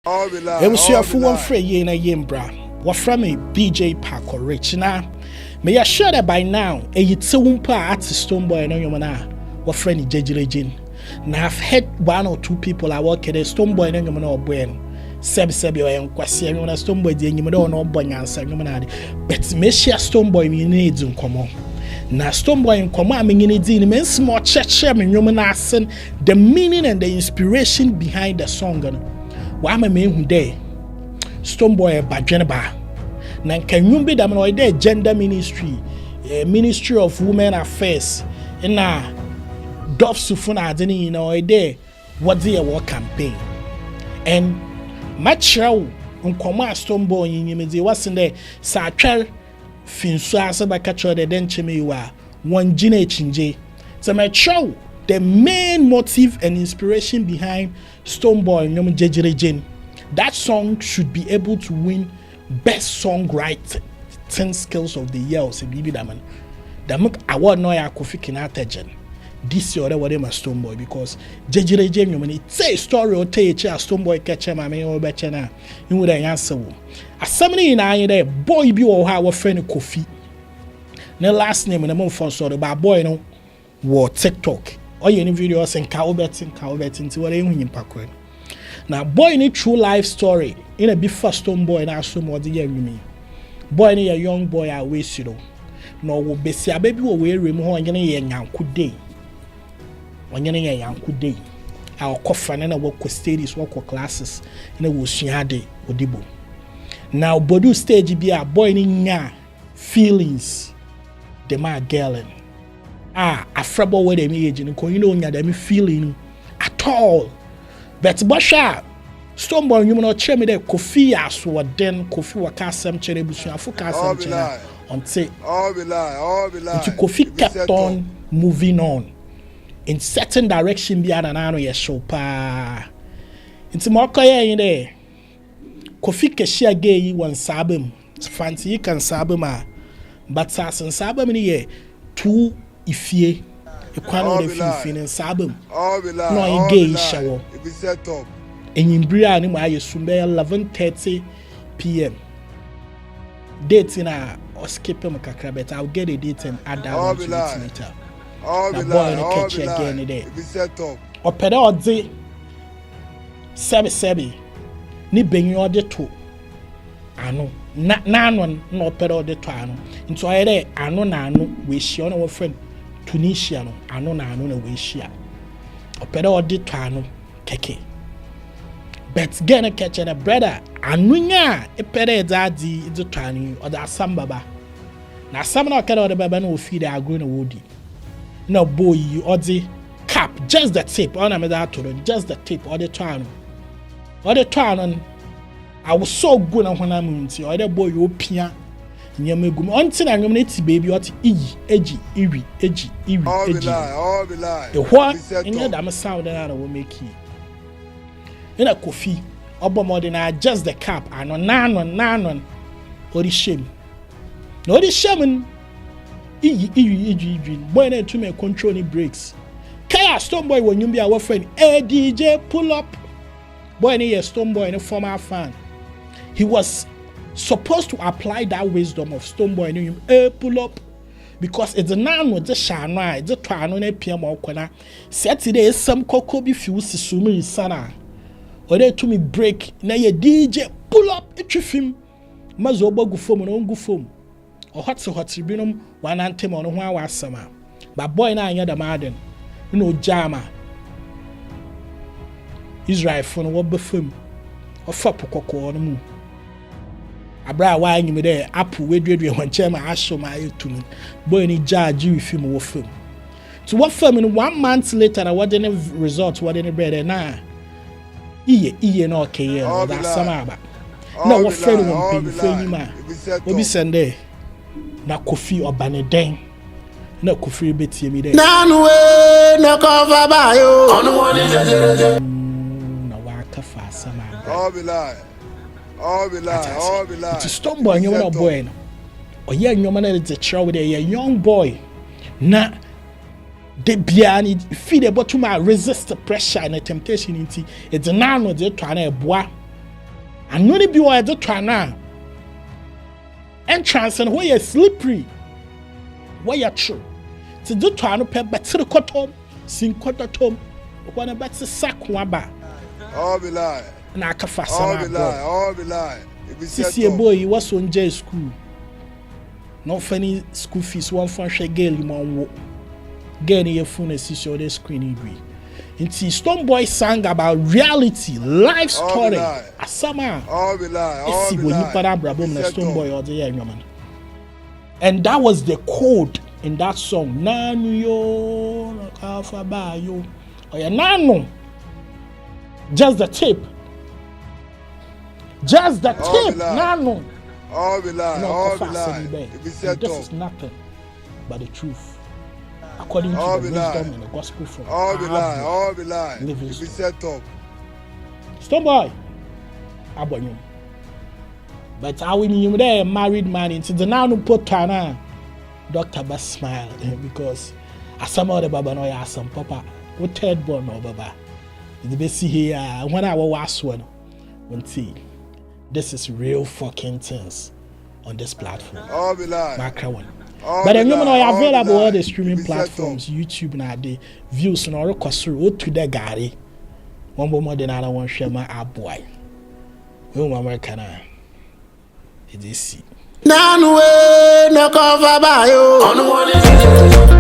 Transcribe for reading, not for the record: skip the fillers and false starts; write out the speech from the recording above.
It was your full one free yen a yimbra. What from me, BJ Pakorich now. May I share that by now, a yitsuumpa at Stonebwoy and Yomana, what friend jejereje. Now I've heard one or two people I work at a Stonebwoy and Yomana Buen. Sebio and Quasian on a Stonebwoy, the Yimado no Bonyansa Yomanadi. But me share Stonebwoy needs in common. Now Stonebwoy in command meaning it's in immense more church and Yomanasson, the meaning and the inspiration behind the song. Why am I who day? Stonebwoy Bajenaba. Now can you be the gender ministry, Ministry of Women Affairs, and now Dove Sufuna Deni in our day, what the war campaign. And much show on command Stonebwoy in Yimidi was in the Sachel Finsua by catcher the Denchemiwa, one Gine Chinje. So my show the main motive and inspiration behind Stonebwoy and jejereje. That song should be able to win Best Songwriting Skills of the Year or Bibi Daman. Damuk award no ya Kofi Kinatajen. This year what am Stonebwoy because jejereje nyomani say story or tell a Stonebwoy catcher my main or betchena. You would answer. A somebody in I there boy be or how friend Kofi. No last name in a month for so about boy no war TikTok. Or any videos and cowbetting to what in Pakorich. Now, boy, in a true life story, in a big first Stonebwoy and also more the year me. Boy, in a young boy, I wish you know. No, will be see a baby will wear remove on any young good day. On any young good day. Our coffin and I work with studies, work with classes, and it will shade or dibo. Now, Bodu stage be a boy in ya feelings. The man girl. A frabo with them age and you know them feeling at all. But Basha Stonebwoy you know check me there Kofi aso den Kofi waka sem chere busu afuka sem chere until Kofi kept on moving on in certain direction bi ana no ye show pa into mokoye in there Kofi keshia gay one sabem fancy can sabem but sasen sabem ni ye two ifie ekwano de fifin and sabem no gay shower it be set up in Bria ni ma yesumbe 11:30 p.m. date na or skip him kakra but I'll get a date and add that one to it later. The boy no catch again there it be set up opeda odze sebi ni benyo ode to ano na no opeda ode to ano into ayere ano na ano we share no friend Tunisia no ano na ano na we share opeda ode to ano keke but gonna catch a brother anunya epere daddy the tani or the sambaba na some na okada the baba no feed are going to woody no boy or the cap just the tip on am that to just the tip or the tano I was so good when I'm into or the boy you pia nyamegum until I'm gonna baby what edgy iri all be lie the what in your damn sound that I will make you in a Kofi Obamodina just the cap and on nanon or the shame. No the shaman boy to me controlling breaks. Kaya Stonebwoy when you be our friend DJ pull up boy a Stonebwoy and a former fan. He was supposed to apply that wisdom of Stonebwoy and him pull up because it's a nan with the shana it's a twano ne PM or kona Saturday some cocoa be few sumi sana. Or they to me break na ye DJ pull up a trifim mazobo gufom no gufom or hot tribunum one antem on one was summer but boy na anya the madden no jama Israel phone what befum or fop kokoko on mu abra why me there apple we dwe when chairman asho my to boy ni judge you film wo film to what film in 1 month later I what any result what any better na iye no okay or that summer ba na what friend won pay for you ma obi sende na Kofi obaneden na Kofi betie mi there nanu we no cover ba yo onu woni jejereje na wa ka fa summer all be lie it's a Stonebwoy you no boy no o ye nyoma na the child with a young boy na de biani feed the bottom resist the pressure and the temptation into it's now no dey try na eboa And no be why do try now. Entrance and where you slippery. Where you true. To do try no pay better cotton, sing cotton. When a better sack waba. All be lie. Na ka fa All be sana lie. All be lie. Sisi boy, he was on J school. No funny school fees, one fun share girl you man. Girl in your phone and see the screen be. It's Stonebwoy sang about reality, life story. Asama. All be lie. All be lie. Stonebwoy or the man. And that was the code in that song. Nanu yo, kafa ba yo. Oh yeah, nanu. Just the tip. Just the tip. Nanu. All be lie. All be lie. This is nothing but the truth. According to the wisdom and the gospel from all be lie, all be lie. It be set up. Stonebwoy, abonyum. But I will you there married man into the now put Tana. Doctor Bass smile because as some other baba no ya some papa. What third born no baba. The best here when I was one. See, this is real fucking things on this platform. All be lie. Macra one. But then you know I available all the streaming platforms, YouTube now the views and all the to the gari. One more than I want share my app boy. We American. It is see. Nanu no cover by you.